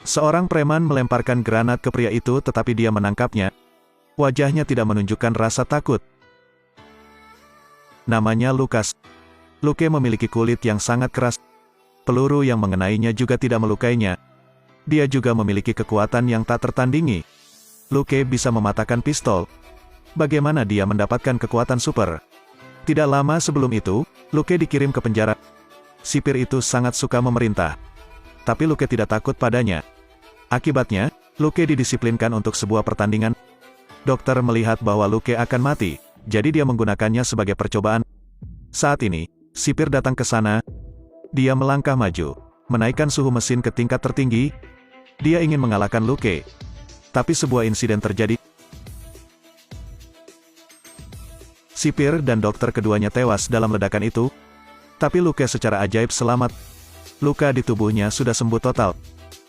Seorang preman melemparkan granat ke pria itu tetapi dia menangkapnya. Wajahnya tidak menunjukkan rasa takut. Namanya Lucas. Luke memiliki kulit yang sangat keras. Peluru yang mengenainya juga tidak melukainya. Dia juga memiliki kekuatan yang tak tertandingi. Luke bisa mematahkan pistol. Bagaimana dia mendapatkan kekuatan super? Tidak lama sebelum itu, Luke dikirim ke penjara. Sipir itu sangat suka memerintah. Tapi Luke tidak takut padanya. Akibatnya, Luke didisiplinkan untuk sebuah pertandingan. Dokter melihat bahwa Luke akan mati, jadi dia menggunakannya sebagai percobaan. Saat ini, sipir datang ke sana. Dia melangkah maju, menaikkan suhu mesin ke tingkat tertinggi. Dia ingin mengalahkan Luke. Tapi sebuah insiden terjadi. Sipir dan dokter keduanya tewas dalam ledakan itu. Tapi Luke secara ajaib selamat. Luka di tubuhnya sudah sembuh total.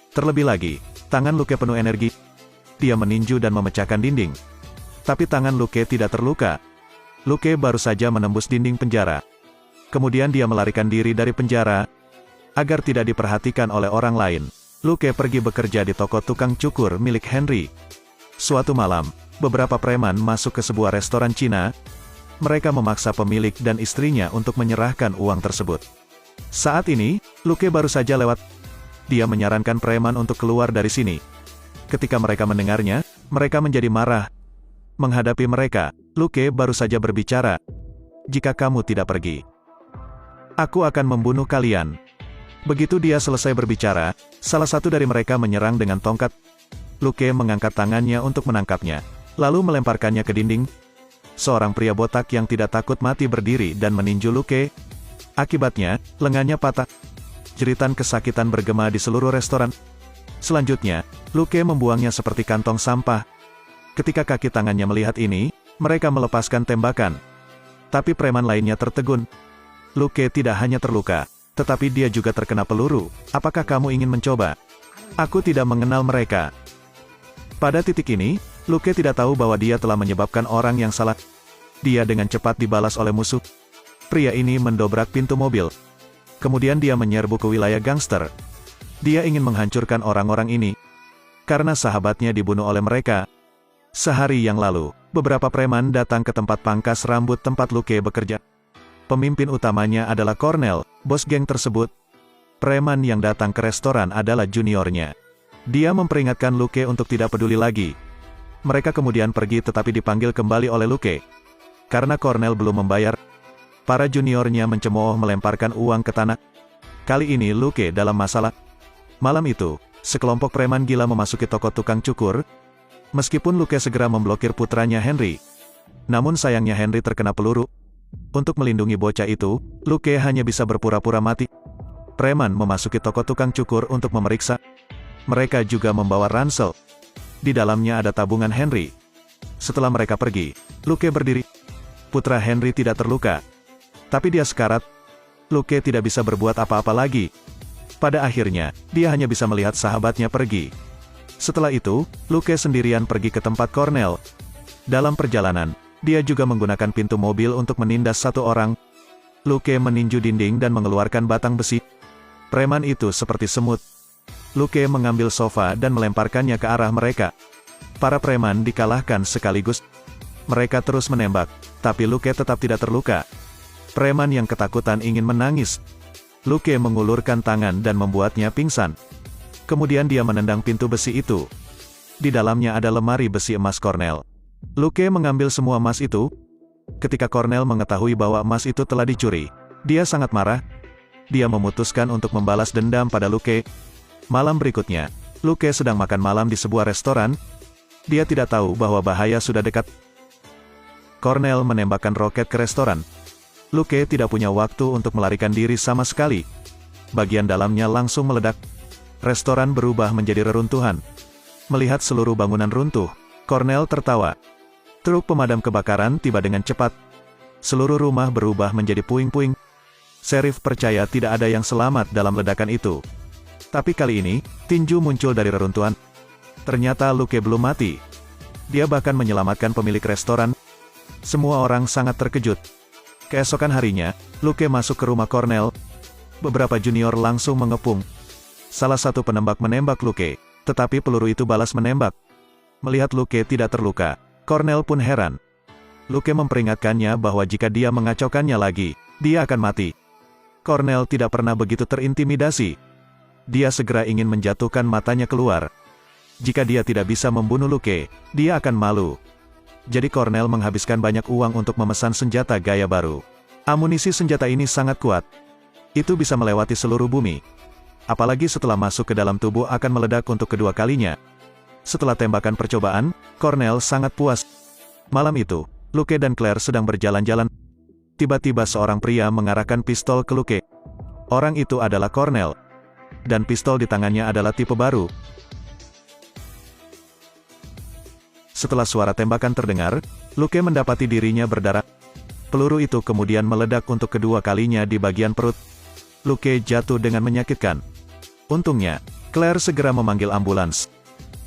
Terlebih lagi, tangan Luke penuh energi. Dia meninju dan memecahkan dinding. Tapi tangan Luke tidak terluka. Luke baru saja menembus dinding penjara. Kemudian dia melarikan diri dari penjara. Agar tidak diperhatikan oleh orang lain, Luke pergi bekerja di toko tukang cukur milik Henry. Suatu malam, beberapa preman masuk ke sebuah restoran Cina. Mereka memaksa pemilik dan istrinya untuk menyerahkan uang tersebut. Saat ini, Luke baru saja lewat. Dia menyarankan preman untuk keluar dari sini. Ketika mereka mendengarnya, mereka menjadi marah. Menghadapi mereka, Luke baru saja berbicara. Jika kamu tidak pergi, aku akan membunuh kalian. Begitu dia selesai berbicara, salah satu dari mereka menyerang dengan tongkat. Luke mengangkat tangannya untuk menangkapnya, lalu melemparkannya ke dinding. Seorang pria botak yang tidak takut mati berdiri dan meninju Luke. Akibatnya, lengannya patah. Jeritan kesakitan bergema di seluruh restoran. Selanjutnya, Luke membuangnya seperti kantong sampah. Ketika kaki tangannya melihat ini, mereka melepaskan tembakan. Tapi preman lainnya tertegun. Luke tidak hanya terluka, tetapi dia juga terkena peluru. Apakah kamu ingin mencoba? Aku tidak mengenal mereka. Pada titik ini, Luke tidak tahu bahwa dia telah menyebabkan orang yang salah. Dia dengan cepat dibalas oleh musuh. Pria ini mendobrak pintu mobil. Kemudian dia menyerbu ke wilayah gangster. Dia ingin menghancurkan orang-orang ini. Karena sahabatnya dibunuh oleh mereka. Sehari yang lalu, beberapa preman datang ke tempat pangkas rambut tempat Luke bekerja. Pemimpin utamanya adalah Cornell, bos geng tersebut. Preman yang datang ke restoran adalah juniornya. Dia memperingatkan Luke untuk tidak peduli lagi. Mereka kemudian pergi tetapi dipanggil kembali oleh Luke. Karena Cornell belum membayar, para juniornya mencemooh melemparkan uang ke tanah. Kali ini Luke dalam masalah. Malam itu, sekelompok preman gila memasuki toko tukang cukur. Meskipun Luke segera memblokir putranya Henry. Namun sayangnya Henry terkena peluru. Untuk melindungi bocah itu, Luke hanya bisa berpura-pura mati. Preman memasuki toko tukang cukur untuk memeriksa. Mereka juga membawa ransel. Di dalamnya ada tabungan Henry. Setelah mereka pergi, Luke berdiri. Putra Henry tidak terluka. Tapi dia sekarat. Luke tidak bisa berbuat apa-apa lagi. Pada akhirnya, dia hanya bisa melihat sahabatnya pergi. Setelah itu, Luke sendirian pergi ke tempat Cornell. Dalam perjalanan, dia juga menggunakan pintu mobil untuk menindas satu orang. Luke meninju dinding dan mengeluarkan batang besi. Preman itu seperti semut. Luke mengambil sofa dan melemparkannya ke arah mereka. Para preman dikalahkan sekaligus. Mereka terus menembak, tapi Luke tetap tidak terluka. Preman yang ketakutan ingin menangis. Luke mengulurkan tangan dan membuatnya pingsan. Kemudian dia menendang pintu besi itu. Di dalamnya ada lemari besi emas Cornell. Luke mengambil semua emas itu. Ketika Cornell mengetahui bahwa emas itu telah dicuri, dia sangat marah. Dia memutuskan untuk membalas dendam pada Luke. Malam berikutnya, Luke sedang makan malam di sebuah restoran. Dia tidak tahu bahwa bahaya sudah dekat. Cornell menembakkan roket ke restoran. Luke tidak punya waktu untuk melarikan diri sama sekali. Bagian dalamnya langsung meledak. Restoran berubah menjadi reruntuhan. Melihat seluruh bangunan runtuh, Cornell tertawa. Truk pemadam kebakaran tiba dengan cepat. Seluruh rumah berubah menjadi puing-puing. Sheriff percaya tidak ada yang selamat dalam ledakan itu. Tapi kali ini, tinju muncul dari reruntuhan. Ternyata Luke belum mati. Dia bahkan menyelamatkan pemilik restoran. Semua orang sangat terkejut. Keesokan harinya, Luke masuk ke rumah Cornell. Beberapa junior langsung mengepung. Salah satu penembak menembak Luke. Tetapi peluru itu balas menembak. Melihat Luke tidak terluka, Cornell pun heran. Luke memperingatkannya bahwa jika dia mengacaukannya lagi, dia akan mati. Cornell tidak pernah begitu terintimidasi. Dia segera ingin menjatuhkan matanya keluar. Jika dia tidak bisa membunuh Luke, dia akan malu. Jadi Cornell menghabiskan banyak uang untuk memesan senjata gaya baru. Amunisi senjata ini sangat kuat. Itu bisa melewati seluruh bumi. Apalagi setelah masuk ke dalam tubuh akan meledak untuk kedua kalinya. Setelah tembakan percobaan, Cornell sangat puas. Malam itu, Luke dan Claire sedang berjalan-jalan. Tiba-tiba seorang pria mengarahkan pistol ke Luke. Orang itu adalah Cornell. Dan pistol di tangannya adalah tipe baru. Setelah suara tembakan terdengar, Luke mendapati dirinya berdarah. Peluru itu kemudian meledak untuk kedua kalinya di bagian perut. Luke jatuh dengan menyakitkan. Untungnya, Claire segera memanggil ambulans.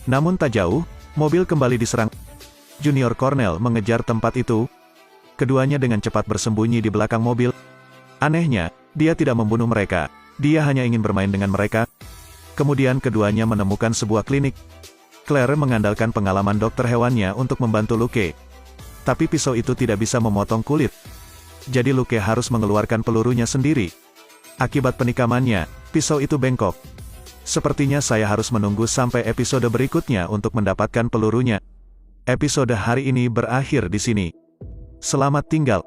Namun tak jauh, mobil kembali diserang. Junior Cornell mengejar tempat itu. Keduanya dengan cepat bersembunyi di belakang mobil. Anehnya, dia tidak membunuh mereka. Dia hanya ingin bermain dengan mereka. Kemudian keduanya menemukan sebuah klinik. Claire mengandalkan pengalaman dokter hewannya untuk membantu Luke. Tapi pisau itu tidak bisa memotong kulit. Jadi Luke harus mengeluarkan pelurunya sendiri. Akibat penikamannya, pisau itu bengkok. Sepertinya saya harus menunggu sampai episode berikutnya untuk mendapatkan pelurunya. Episode hari ini berakhir di sini. Selamat tinggal.